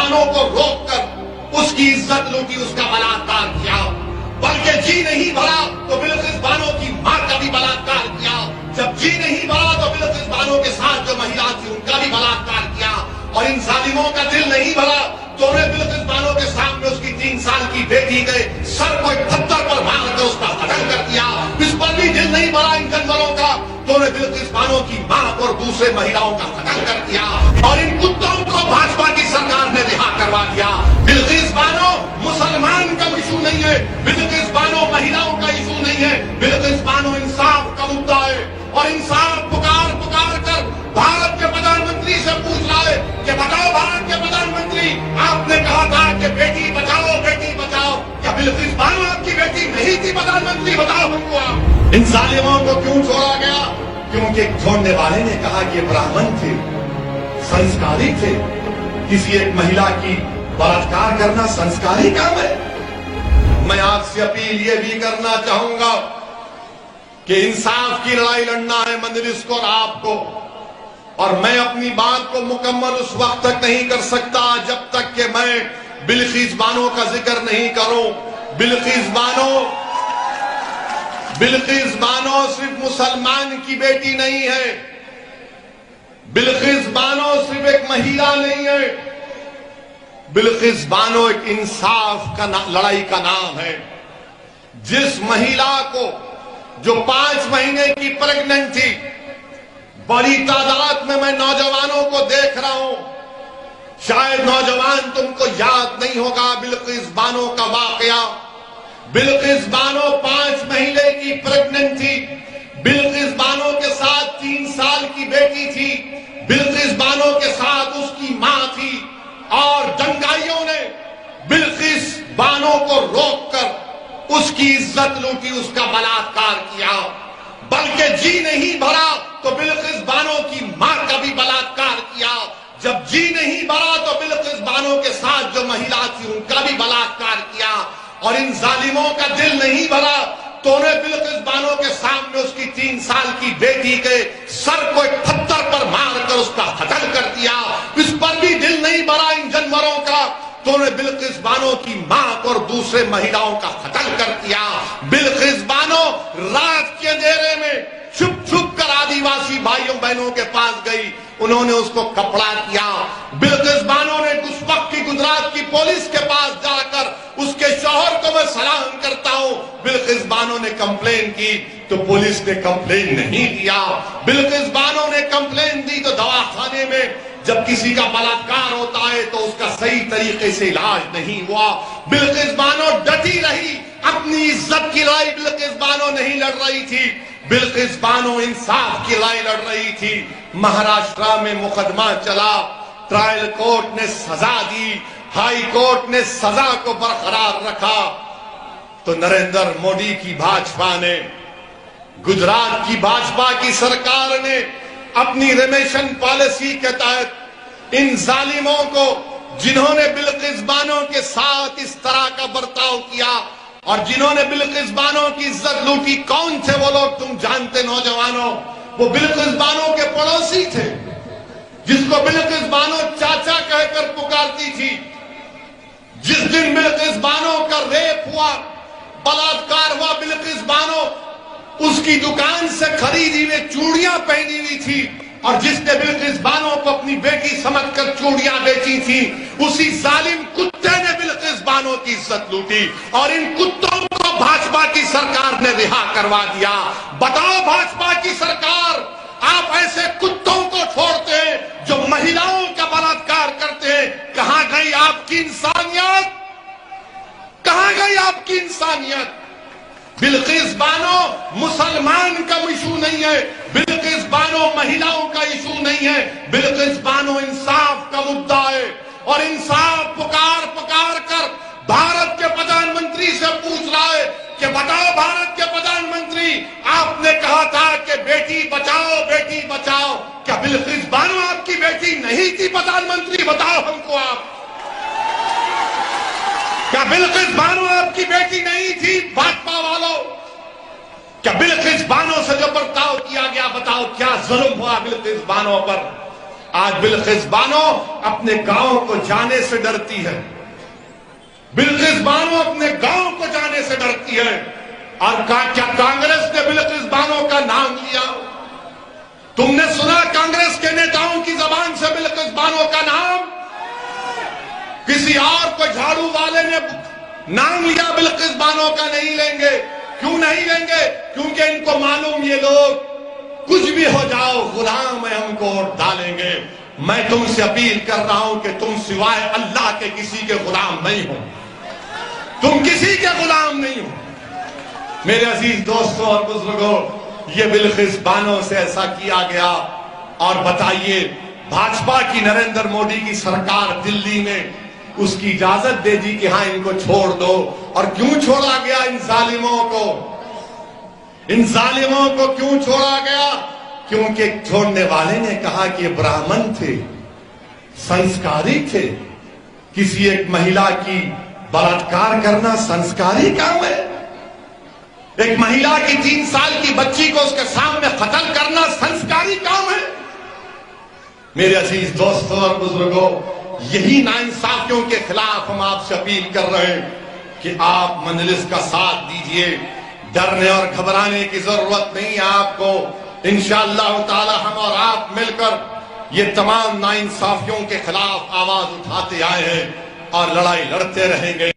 بانو کو روک کر اس کی عزت لوٹی، اس کا بلاత్కాر کیا، بلکہ جی نہیں بھرا تو بلقیس بانو کی ماں کا بھی بلاత్కాر کیا، جب جی نہیں بھرا تو بلقیس بانو کے ساتھ جو مہیلا تھی ان کا بھی بلاత్కాر کیا، اور ان ظالموں کا دل نہیں بھرا تو انہیں بلقیس بانو کے سامنے اس کی 3 سال کی بیٹی گئے سر کو ایک پتھر پر مار کے اس کا قتل کر دیا۔ اس پر بھی دل نہیں بھرا ان جانوروں کا تو انہیں بلقیس بانو کی ماں اور دوسرے مہیلاؤں کا قتل کر دیا، اور ان کتوں کو بھاجپا کی سرکار نے رہا کروا دیا۔ بلقیس بانو مسلمان کا ایشو نہیں ہے، بلقیس بانو مہیلاؤں کا ایشو نہیں ہے، بلقیس بانو انصاف کا مدعا ہے، اور انصاف پکار پکار کر بھارت کے پردھان منتری سے پوچھ رہا ہے کہ بتاؤ بھارت کے پردھان منتری، آپ نے کہا تھا کہ بیٹی بچاؤ بیٹی بچاؤ، کیا بلقیس بانو آپ کی بیٹی نہیں تھی پردھان منتری؟ بتاؤ ہم کو آپ۔ ان ظالموں کو کیوں چھوڑا گیا؟ کیونکہ چھوڑنے والے نے کہا کہ برہمن تھے، سنسکاری تھے، کسی ایک مہیلا کی بلاత్కాر کرنا سنسکاری کام ہے۔ میں آپ سے اپیل یہ بھی کرنا چاہوں گا کہ انصاف کی لڑائی لڑنا ہے مجلس کو اور آپ کو، اور میں اپنی بات کو مکمل اس وقت تک نہیں کر سکتا جب تک کہ میں بلقیس بانو کا ذکر نہیں کروں۔ بلقیس بانو صرف مسلمان کی بیٹی نہیں ہے، بلقیس بانو صرف ایک مہیلا نہیں ہے، بلقیس بانو ایک انصاف کا لڑائی کا نام ہے۔ جس مہیلا کو جو 5 مہینے کی پریگننٹ تھی، بڑی تعداد میں نوجوانوں کو دیکھ رہا ہوں، شاید نوجوان تم کو یاد نہیں ہوگا بلقیس بانو کا واقعہ۔ بلقیس بانو 5 مہینے کی پریگننٹ تھی، بلقیس بانو کے ساتھ 3 سال کی بیٹی تھی، بلقیس بانو کے ساتھ اس کی ماں تھی، اور دنگائیوں نے بلقیس بانو کو روک کر اس کی عزت لوٹی، اس کا بلاత్కాر کیا، بلکہ جی نہیں بھرا تو بلقیس بانو کی ماں کا بھی بلاత్కాر کیا، جب جی نہیں بھرا تو بلقیس بانو کے ساتھ جو مہیلا تھی ان کا بھی بلاత్కాر کیا، اور ان ظالموں کا دل نہیں بھرا تو انہیں بلقیس بانو کے سامنے اس کی 3 سال کی بیٹی کے سر کو ایک پتھر پر مار کر اس کا قتل کر دیا۔ اس پر بھی دل نہیں بھرا ان جانوروں کا تو انہیں بلقیس بانو کی ماں اور دوسرے مہیلاؤں کا قتل کر دیا۔ بلقیس بانو رات کے اندھیرے میں چھپ چھپ کر آدیواسی بھائیوں بہنوں کے پاس گئی، انہوں نے اس کو کپڑا کیا۔ بلقیس بانو نے اس وقت کی گجرات کی پولیس کے پاس جا کر اس کے شوہر کو میں سلام کرتا ہوں، بلقیس بانو نے کمپلین کی تو پولیس نے کمپلین نہیں کیا۔ بلقیس بانو نے کمپلین دی تو دواخانے میں جب کسی کا بلاత్కాر ہوتا ہے تو اس کا صحیح طریقے سے علاج نہیں ہوا۔ بلقیس بانو ڈٹی رہی، اپنی عزت کی لڑائی بلقیس بانو نہیں لڑ رہی تھی، بلقیس بانو انصاف کی لڑائی لڑ رہی تھی۔ مہاراشٹرا میں مقدمہ چلا، ٹرائل کورٹ نے سزا دی، ہائی کورٹ نے سزا کو برقرار رکھا، تو نریندر مودی کی بھاجپا نے، گجرات کی بھاجپا کی سرکار نے اپنی ریمیشن پالیسی کے تحت ان ظالموں کو، جنہوں نے بلقیس بانو کے ساتھ اس طرح کا برتاؤ کیا اور جنہوں نے بلقیس بانو کی عزت لوٹی، کون تھے وہ لوگ تم جانتے نوجوانوں؟ وہ بلقیس بانو کے پڑوسی تھے، جس کو بلقیس بانو چاچا کہہ کر پکارتی تھی۔ جس دن بلقیس بانو کا ریپ ہوا، بلاత్కాر ہوا، بلقیس بانو اس کی دکان سے خریدی ہوئی چوڑیاں پہنی ہوئی تھی، اور جس نے بلقیس بانو کو اپنی بیٹی سمجھ کر چوڑیاں بیچی تھی، اسی ظالم کتے نے بلقیس بانو کی عزت لوٹی، اور ان کتوں کو بھاجپا کی سرکار نے رہا کروا دیا۔ بتاؤ بھاجپا کی سرکار، آپ ایسے کتوں کو چھوڑتے ہیں جو مہیلاؤں کا بلاత్కాر کرتے ہیں، کہاں گئی آپ کی انسانیت؟ کہاں گئی آپ کی انسانیت؟ بلقیس بانو مسلمان کا ایشو نہیں ہے، بلقیس بانو مہیلاؤں کا ایشو نہیں ہے، بلقیس بانو انصاف کا مدعا ہے، اور انصاف پکار پکار کر بھارت کے پردھان منتری سے پوچھ رہا ہے کہ بتاؤ بھارت کے پردھان منتری، آپ نے کہا تھا کہ بیٹی بچاؤ بیٹی بچاؤ، کیا بلقیس بانو آپ کی بیٹی نہیں تھی پردھان منتری؟ بتاؤ ہم کو آپ۔ کیا بلقیس بانو آپ کی بیٹی نہیں تھی بھاجپا والوں؟ کیا بلقیس بانو سے جو برتاؤ کیا گیا، بتاؤ کیا ظلم ہوا بلقیس بانو پر؟ آج بلقیس بانو اپنے گاؤں کو جانے سے ڈرتی ہے، بلقیس بانو اپنے گاؤں کو جانے سے ڈرتی ہے۔ اور کیا کانگریس نے بلقیس بانو کا نام لیا؟ تم نے سنا کانگریس کے نیتاؤں کی زبان سے بلقیس بانو کا نام؟ کسی اور کو جھاڑو والے نے نام لیا بلقیس بانو کا نہیں لیں گے۔ کیوں نہیں لیں گے؟ کیونکہ ان کو معلوم یہ لوگ کچھ بھی ہو جاؤ غلام میں ہم کو ووٹ ڈالیں گے۔ میں تم سے اپیل کر رہا ہوں کہ تم سوائے اللہ کے کسی کے غلام نہیں ہو، تم کسی کے غلام نہیں ہو۔ میرے عزیز دوستوں اور بزرگوں، یہ بلقیس بانو سے ایسا کیا گیا۔ اور بتائیے، بھاجپا کی نریندر مودی کی سرکار دلی میں اس کی اجازت دے دی کہ ہاں ان کو چھوڑ دو۔ اور کیوں چھوڑا گیا ان ظالموں کو؟ ان ظالموں کو کیوں چھوڑا گیا؟ کیونکہ چھوڑنے والے نے کہا کہ یہ براہمن تھے، سنسکاری تھے۔ کسی ایک مہیلا کی بلاٹکار کرنا سنسکاری کام ہے؟ ایک مہیلا کی 3 سال کی بچی کو اس کے سامنے قتل کرنا سنسکاری کام ہے؟ میرے عزیز دوستوں اور بزرگوں، یہی ناانصافیوں کے خلاف ہم آپ سے اپیل کر رہے ہیں کہ آپ مجلس کا ساتھ دیجئے۔ ڈرنے اور گھبرانے کی ضرورت نہیں ہے آپ کو۔ انشاءاللہ تعالی ہم اور آپ مل کر یہ تمام ناانصافیوں کے خلاف آواز اٹھاتے آئے ہیں اور لڑائی لڑتے رہیں گے۔